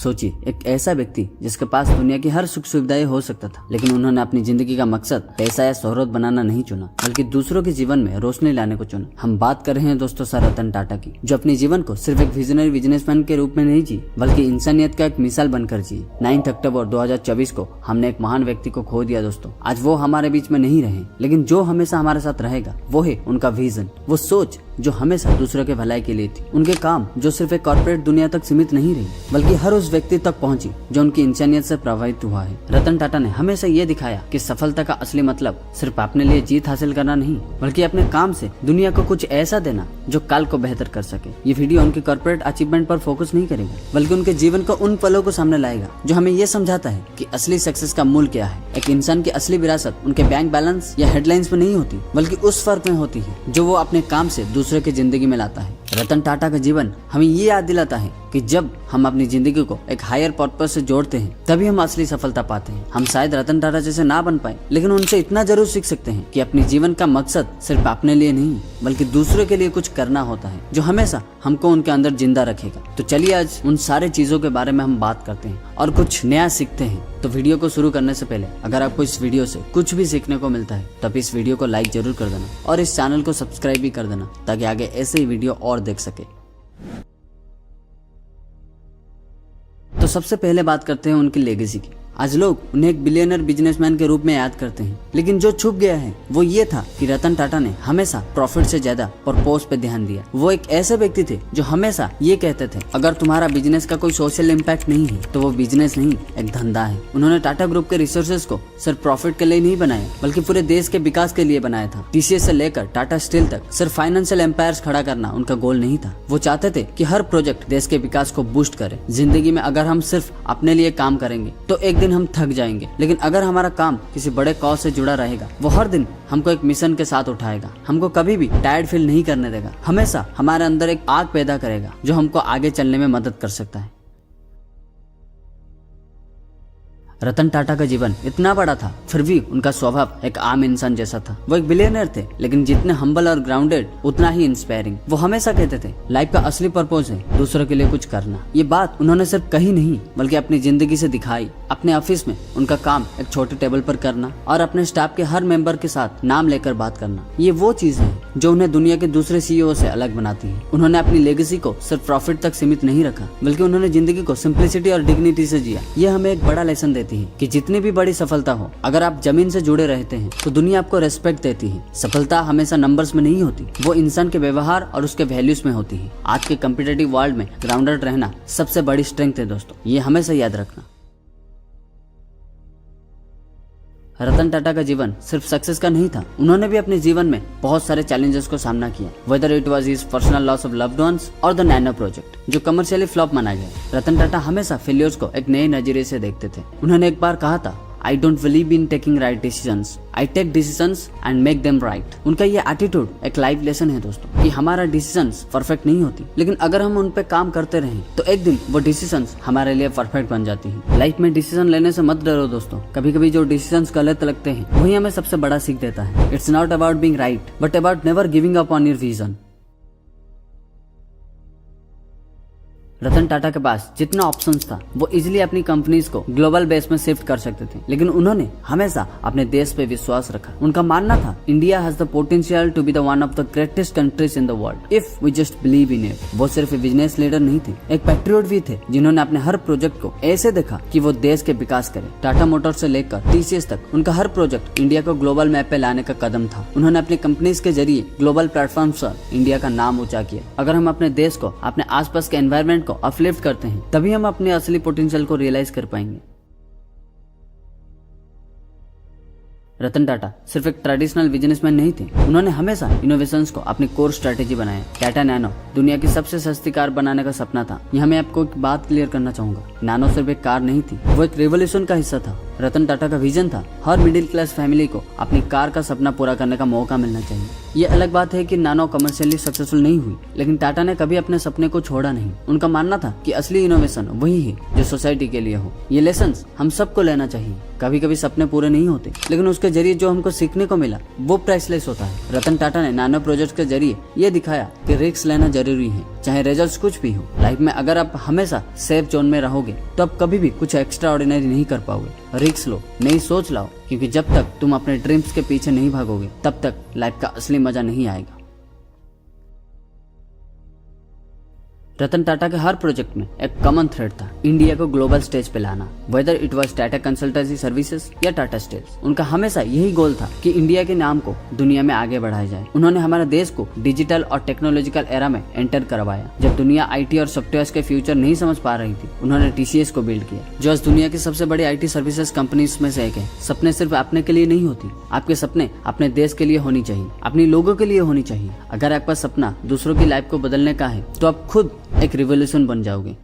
सोचिए, एक ऐसा व्यक्ति जिसके पास दुनिया की हर सुख सुविधाएं हो सकता था, लेकिन उन्होंने अपनी जिंदगी का मकसद पैसा या शोहरत बनाना नहीं चुना, बल्कि दूसरों के जीवन में रोशनी लाने को चुना। हम बात कर रहे हैं दोस्तों सर रतन टाटा की, जो अपने जीवन को सिर्फ एक विजनरी बिजनेसमैन के रूप में नहीं जी, बल्कि इंसानियत का एक मिसाल बनकर जी। 9 अक्टूबर 2024 को हमने एक महान व्यक्ति को खो दिया दोस्तों। आज वो हमारे बीच में नहीं रहे, लेकिन जो हमेशा हमारे साथ रहेगा वो है उनका विजन, वो सोच जो हमेशा दूसरों के भलाई के लिए थी, उनके काम जो सिर्फ एक कॉर्पोरेट दुनिया तक सीमित नहीं रही, बल्कि हर उस व्यक्ति तक पहुंची जो उनकी इंसानियत से प्रभावित हुआ है। रतन टाटा ने हमेशा ये दिखाया कि सफलता का असली मतलब सिर्फ अपने लिए जीत हासिल करना नहीं, बल्कि अपने काम से दुनिया को कुछ ऐसा देना जो कल को बेहतर कर सके। ये वीडियो उनकी कॉर्पोरेट अचीवमेंट पर फोकस नहीं करेगा, बल्कि उनके जीवन को उन पलों को सामने लाएगा जो हमें ये समझाता है कि असली सक्सेस का मूल क्या है। एक इंसान की असली विरासत उनके बैंक बैलेंस या हेडलाइंस में नहीं होती, बल्कि उस फर्क में होती है जो वो अपने काम से दूसरे की जिंदगी में लाता है। रतन टाटा का जीवन हमें ये याद दिलाता है कि जब हम अपनी जिंदगी को एक हायर पर्पस से जोड़ते हैं, तभी हम असली सफलता पाते हैं। हम शायद रतन टाटा जैसे ना बन पाए, लेकिन उनसे इतना जरूर सीख सकते हैं कि अपने जीवन का मकसद सिर्फ अपने लिए नहीं, बल्कि दूसरों के लिए कुछ करना होता है, जो हमेशा हमको उनके अंदर जिंदा रखेगा। तो चलिए आज उन सारे चीजों के बारे में हम बात करते हैं और कुछ नया सीखते हैं। तो वीडियो को शुरू करने से पहले अगर आपको इस वीडियो से कुछ भी सीखने को मिलता है, तब इस वीडियो को लाइक जरूर कर देना और इस चैनल को सब्सक्राइब भी कर देना, ताकि आगे ऐसे ही वीडियो और देख सके। तो सबसे पहले बात करते हैं उनकी लेगेसी की। आज लोग उन्हें एक बिलियनर बिजनेसमैन के रूप में याद करते हैं, लेकिन जो छुप गया है वो ये था कि रतन टाटा ने हमेशा प्रॉफिट से ज्यादा पर्पस पे ध्यान दिया। वो एक ऐसे व्यक्ति थे जो हमेशा ये कहते थे, अगर तुम्हारा बिजनेस का कोई सोशल इम्पैक्ट नहीं है तो वो बिजनेस नहीं, एक धंधा है। उन्होंने टाटा ग्रुप के रिसोर्सेज को सिर्फ प्रॉफिट के लिए नहीं बनाया, बल्कि पूरे देश के विकास के लिए बनाया था। टीसीएस से लेकर टाटा स्टील तक सिर्फ फाइनेंशियल एम्पायर्स खड़ा करना उनका गोल नहीं था। वो चाहते थे कि हर प्रोजेक्ट देश के विकास को बूस्ट करे। जिंदगी में अगर हम सिर्फ अपने लिए काम करेंगे तो एक दिन हम थक जाएंगे, लेकिन अगर हमारा काम किसी बड़े कॉज से जुड़ा रहेगा, वो हर दिन हमको एक मिशन के साथ उठाएगा, हमको कभी भी टायर्ड फील नहीं करने देगा, हमेशा हमारे अंदर एक आग पैदा करेगा जो हमको आगे चलने में मदद कर सकता है। रतन टाटा का जीवन इतना बड़ा था, फिर भी उनका स्वभाव एक आम इंसान जैसा था। वो एक बिलियनर थे, लेकिन जितने हम्बल और ग्राउंडेड उतना ही इंस्पायरिंग। वो हमेशा कहते थे, लाइफ का असली पर्पस है दूसरों के लिए कुछ करना। ये बात उन्होंने सिर्फ कही नहीं, बल्कि अपनी जिंदगी से दिखाई। अपने ऑफिस में उनका काम एक छोटे टेबल पर करना और अपने स्टाफ के हर मेंबर के साथ नाम लेकर बात करना, ये वो चीज है जो उन्हें दुनिया के दूसरे सीईओ से अलग बनाती है। उन्होंने अपनी लेगेसी को सिर्फ प्रॉफिट तक सीमित नहीं रखा, बल्कि उन्होंने जिंदगी को सिंप्लिसिटी और डिग्निटी से जिया। ये हमें एक बड़ा लेसन देती है कि जितनी भी बड़ी सफलता हो, अगर आप जमीन से जुड़े रहते हैं तो दुनिया आपको रेस्पेक्ट देती है। सफलता हमेशा नंबर्स में नहीं होती, वो इंसान के व्यवहार और उसके वैल्यूज में होती है। आज के कम्पिटेटिव वर्ल्ड में ग्राउंडेड रहना सबसे बड़ी स्ट्रेंथ है दोस्तों, ये हमेशा याद रखना। रतन टाटा का जीवन सिर्फ सक्सेस का नहीं था, उन्होंने भी अपने जीवन में बहुत सारे चैलेंजेस को सामना किया, whether it was his personal loss of loved ones और द नैनो प्रोजेक्ट, जो कमर्शियली फ्लॉप माना गया। रतन टाटा हमेशा फेलियर्स को एक नए नजरिए से देखते थे। उन्होंने एक बार कहा था, I don't believe in taking right decisions. I take decisions and make them right. उनका ये एटीट्यूड एक लाइफ लेसन है दोस्तों, कि हमारा डिसीजंस परफेक्ट नहीं होती, लेकिन अगर हम उन पे काम करते रहें तो एक दिन वो डिसीजंस हमारे लिए परफेक्ट बन जाती हैं। लाइफ में डिसीजन लेने से मत डरो दोस्तों, कभी कभी जो डिसीजंस गलत लगते हैं वही हमें सबसे बड़ा सीख देता है। It's not about being right, but about never giving up on your vision. Ratan Tata के पास जितना ऑप्शंस था, वो इजीली अपनी कंपनीज को ग्लोबल बेस में शिफ्ट कर सकते थे, लेकिन उन्होंने हमेशा अपने देश पे विश्वास रखा। उनका मानना था, India has the potential to be the one of the greatest countries in the world if we just believe in it. वो सिर्फ बिजनेस लीडर नहीं थे, एक पैट्रियट भी थे, जिन्होंने अपने हर प्रोजेक्ट को ऐसे देखा कि वो देश के विकास करे। टाटा मोटर्स से लेकर टीसीएस तक उनका हर प्रोजेक्ट इंडिया को ग्लोबल मैप पे लाने का कदम था। उन्होंने अपनी कंपनीज के जरिए ग्लोबल प्लेटफॉर्म पर इंडिया का नाम ऊंचा किया। अगर हम अपने देश को, अपने आसपास के एनवायरमेंट को अपलिफ्ट करते हैं, तभी हम अपने असली पोटेंशियल को रियलाइज कर पाएंगे। रतन टाटा सिर्फ एक ट्रेडिशनल बिजनेसमैन नहीं थे, उन्होंने हमेशा इनोवेशंस को अपनी कोर स्ट्रेटेजी बनाया। टाटा नैनो दुनिया की सबसे सस्ती कार बनाने का सपना था। यहाँ मैं आपको एक बात क्लियर करना चाहूंगा, नैनो सिर्फ एक कार नहीं थी, वो एक रेवोल्यूशन का हिस्सा था। रतन टाटा का विजन था, हर मिडिल क्लास फैमिली को अपनी कार का सपना पूरा करने का मौका मिलना चाहिए। ये अलग बात है कि नैनो कमर्शियली सक्सेसफुल नहीं हुई, लेकिन टाटा ने कभी अपने सपने को छोड़ा नहीं। उनका मानना था कि असली इनोवेशन वही है जो सोसाइटी के लिए हो। ये लेसन हम सबको लेना चाहिए। कभी कभी सपने पूरे नहीं होते, लेकिन उसके जरिए जो हमको सीखने को मिला वो प्राइसलेस होता है। रतन टाटा ने नैनो प्रोजेक्ट के जरिए ये दिखाया कि रिस्क लेना जरूरी है। चाहे रिजल्ट्स कुछ भी हो। लाइफ में अगर आप हमेशा सेफ जोन में रहोगे तो आप कभी भी कुछ एक्स्ट्रा ऑर्डिनरी नहीं कर पाओगे। रिस्क लो, नई सोच लाओ, क्योंकि जब तक तुम अपने ड्रीम्स के पीछे नहीं भागोगे तब तक लाइफ का असली मजा नहीं आएगा। रतन टाटा के हर प्रोजेक्ट में एक कॉमन थ्रेड था, इंडिया को ग्लोबल स्टेज पे लाना। Whether it was Tata consultancy services या टाटा स्टील, उनका हमेशा यही गोल था कि इंडिया के नाम को दुनिया में आगे बढ़ाया जाए। उन्होंने हमारे देश को डिजिटल और टेक्नोलॉजिकल एरा में एंटर करवाया। जब दुनिया आईटी और सॉफ्टवेयर के फ्यूचर नहीं समझ पा रही थी, उन्होंने टीसीएस को बिल्ड किया, जो आज दुनिया की सबसे बड़ी आईटी सर्विसेज कंपनीज में से एक है। सपने सिर्फ अपने के लिए नहीं होती, आपके सपने अपने देश के लिए होनी चाहिए, अपने लोगों के लिए होनी चाहिए। अगर आपका सपना दूसरों की लाइफ को बदलने का है तो आप खुद एक रिवॉल्यूशन बन जाओगे।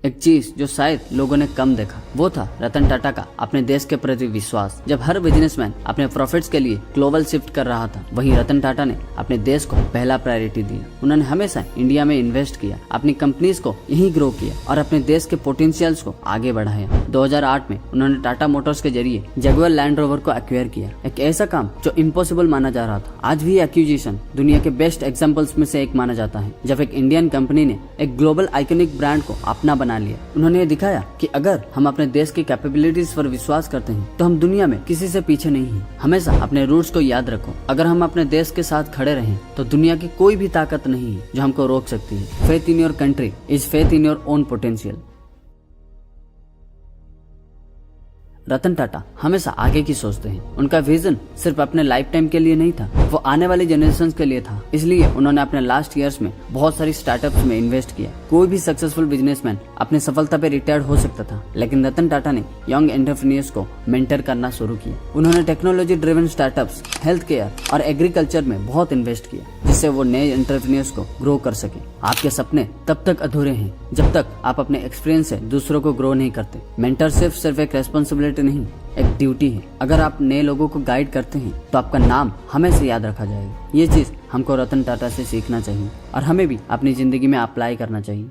एक चीज जो शायद लोगों ने कम देखा वो था रतन टाटा का अपने देश के प्रति विश्वास। जब हर बिजनेसमैन अपने प्रॉफिट्स के लिए ग्लोबल शिफ्ट कर रहा था, वहीं रतन टाटा ने अपने देश को पहला प्रायोरिटी दिया। उन्होंने हमेशा इंडिया में इन्वेस्ट किया, अपनी कंपनीज को यहीं ग्रो किया और अपने देश के पोटेंशियल्स को आगे बढ़ाया। 2008 में उन्होंने टाटा मोटर्स के जरिए जगुआर लैंड रोवर को एक्वायर किया, एक ऐसा काम जो इम्पॉसिबल माना जा रहा था। आज भी एक्विजिशन दुनिया के बेस्ट एग्जाम्पल्स में से एक माना जाता है, जब एक इंडियन कंपनी ने एक ग्लोबल आइकॉनिक ब्रांड को अपना बना लिया। उन्होंने ये दिखाया कि अगर हम अपने देश की कैपेबिलिटीज पर विश्वास करते हैं तो हम दुनिया में किसी से पीछे नहीं हैं। हमेशा अपने रूट्स को याद रखो। अगर हम अपने देश के साथ खड़े रहें तो दुनिया की कोई भी ताकत नहीं है जो हमको रोक सकती है। Faith in your country is faith in your own potential. Ratan Tata हमेशा आगे की सोचते हैं। उनका विजन सिर्फ अपने लाइफ टाइम के लिए नहीं था, वो आने वाली जनरेशन के लिए था। इसलिए उन्होंने अपने लास्ट ईयर्स में बहुत सारी स्टार्टअप्स में इन्वेस्ट किया। कोई भी सक्सेसफुल बिजनेसमैन अपनी सफलता पे रिटायर्ड हो सकता था, लेकिन रतन टाटा ने यंग एंटरप्रेन्योर्स को मेंटर करना शुरू किया। उन्होंने technology driven startups, health care और एग्रीकल्चर में बहुत इन्वेस्ट किया, जिससे वो नए एंटरप्रेन्योर्स को ग्रो कर सके। आपके सपने तब तक अधूरे हैं जब तक आप अपने एक्सपीरियंस से दूसरों को ग्रो नहीं करते। मेंटरशिप सिर्फ एक रेस्पॉन्सिबिलिटी नहीं, एक ड्यूटी है। अगर आप नए लोगों को गाइड करते हैं तो आपका नाम हमेशा याद रखा जाएगा। ये चीज हमको रतन टाटा से सीखना चाहिए और हमें भी अपनी जिंदगी में अप्लाई करना चाहिए।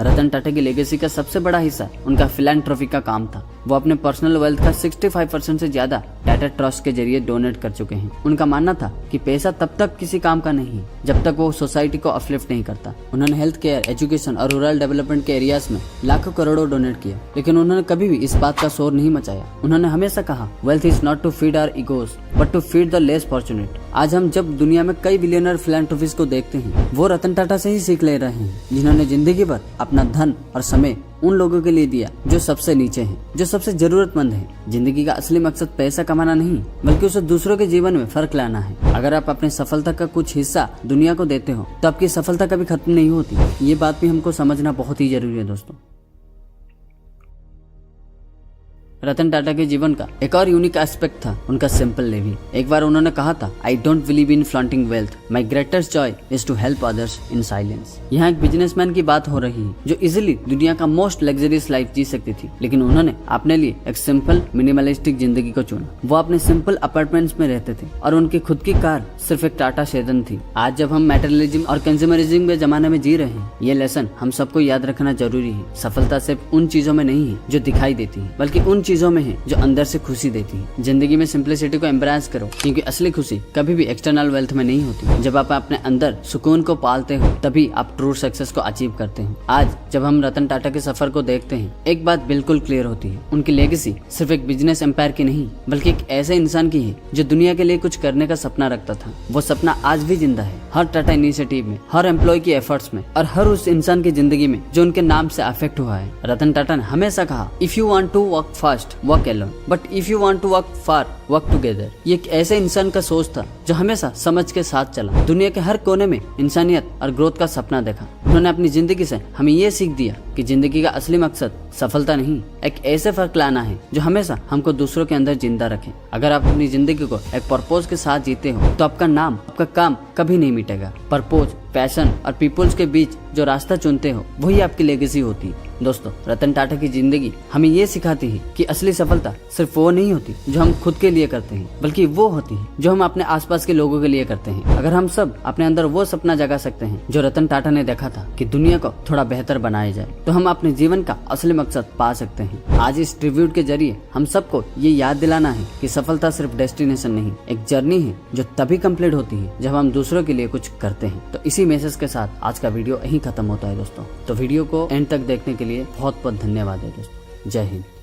रतन टाटा की लेगेसी का सबसे बड़ा हिस्सा उनका फिलैंथ्रोपी का काम था। वो अपने पर्सनल वेल्थ का 65% से ज्यादा टाटा ट्रस्ट के जरिए डोनेट कर चुके हैं। उनका मानना था कि पैसा तब तक किसी काम का नहीं है जब तक वो सोसाइटी को अपलिफ्ट नहीं करता। उन्होंने हेल्थ केयर, एजुकेशन और रूरल डेवलपमेंट के एरियाज में लाखों करोड़ों डोनेट किया, लेकिन उन्होंने कभी भी इस बात का शोर नहीं मचाया। उन्होंने हमेशा कहा, wealth is not to feed our egos but to feed the less fortunate. आज हम जब दुनिया में कई बिलियनर फिलैंथ्रोपिस्ट को देखते हैं, वो रतन टाटा से ही सीख ले रहे हैं, जिन्होंने जिंदगी भर अपना धन और समय उन लोगों के लिए दिया जो सबसे नीचे हैं, जो सबसे जरूरतमंद हैं। जिंदगी का असली मकसद पैसा कमाना नहीं, बल्कि उसे दूसरों के जीवन में फर्क लाना है। अगर आप अपनी सफलता का कुछ हिस्सा दुनिया को देते हो तो आपकी सफलता कभी खत्म नहीं होती। ये बात भी हमको समझना बहुत ही जरूरी है दोस्तों। रतन टाटा के जीवन का एक और यूनिक एस्पेक्ट था उनका सिंपल लिविंग। एक बार उन्होंने कहा था, I don't believe in flaunting wealth, my greatest joy is to help others in silence. यहाँ एक बिजनेसमैन की बात हो रही है जो इजिली दुनिया का मोस्ट लग्जरियस लाइफ जी सकती थी, लेकिन उन्होंने अपने लिए एक सिंपल मिनिमलिस्टिक जिंदगी को चुना। वो अपने सिंपल अपार्टमेंट्स में रहते थे और उनकी खुद की कार सिर्फ एक टाटा सेडन थी। आज जब हम मैटेरियलिज्म और कंज्यूमरिज्म के जमाने में जी रहे हैं, ये लेसन हम सबको याद रखना जरूरी है। सफलता सिर्फ उन चीजों में नहीं है जो दिखाई देती है, बल्कि उन चीजों में है जो अंदर से खुशी देती है। जिंदगी में सिंप्लिसिटी को एम्ब्रेस करो, क्योंकि असली खुशी कभी भी एक्सटर्नल वेल्थ में नहीं होती। जब आप अपने अंदर सुकून को पालते हो तभी आप ट्रू सक्सेस को अचीव करते हो। आज जब हम रतन टाटा के सफर को देखते हैं, एक बात बिल्कुल क्लियर होती है, उनकी लेगेसी सिर्फ एक बिजनेस एम्पायर की नहीं, बल्कि एक ऐसे इंसान की है जो दुनिया के लिए कुछ करने का सपना रखता था। वो सपना आज भी जिंदा है, हर टाटा इनिशिएटिव में, हर एम्प्लॉय की एफर्ट्स में और हर उस इंसान की जिंदगी में जो उनके नाम से अफेक्ट हुआ है। रतन टाटा ने हमेशा कहा, if you want to walk fast walk alone, but if you want to walk far work together. ये एक ऐसे इंसान का सोच था जो हमेशा समझ के साथ चला, दुनिया के हर कोने में इंसानियत और ग्रोथ का सपना देखा। उन्होंने अपनी जिंदगी से हमें ये सीख दिया कि जिंदगी का असली मकसद सफलता नहीं, एक ऐसे फर्क लाना है जो हमेशा हमको दूसरों के अंदर जिंदा रखे। अगर आप अपनी जिंदगी को एक पर्पस के साथ जीते हो तो आपका नाम, आपका काम कभी नहीं मिटेगा। पर्पस, पैशन और पीपल्स के बीच जो रास्ता चुनते हो वही आपकी लेगेसी होती है। दोस्तों, रतन टाटा की जिंदगी हमें ये सिखाती है कि असली सफलता सिर्फ वो नहीं होती जो हम खुद के लिए करते हैं, बल्कि वो होती है जो हम अपने आसपास के लोगों के लिए करते हैं। अगर हम सब अपने अंदर वो सपना जगा सकते हैं जो रतन टाटा ने देखा था कि दुनिया को थोड़ा बेहतर बनाया जाए, तो हम अपने जीवन का असली मकसद पा सकते हैं। आज इस ट्रिब्यूट के जरिए हम सबको ये याद दिलाना है कि सफलता सिर्फ डेस्टिनेशन नहीं, एक जर्नी है जो तभी कंप्लीट होती है जब हम दूसरों के लिए कुछ करते हैं। तो इसी मैसेज के साथ आज का वीडियो यहीं खत्म होता है दोस्तों। तो वीडियो को एंड तक देखने के लिए बहुत बहुत धन्यवाद है दोस्तों। जय हिंद।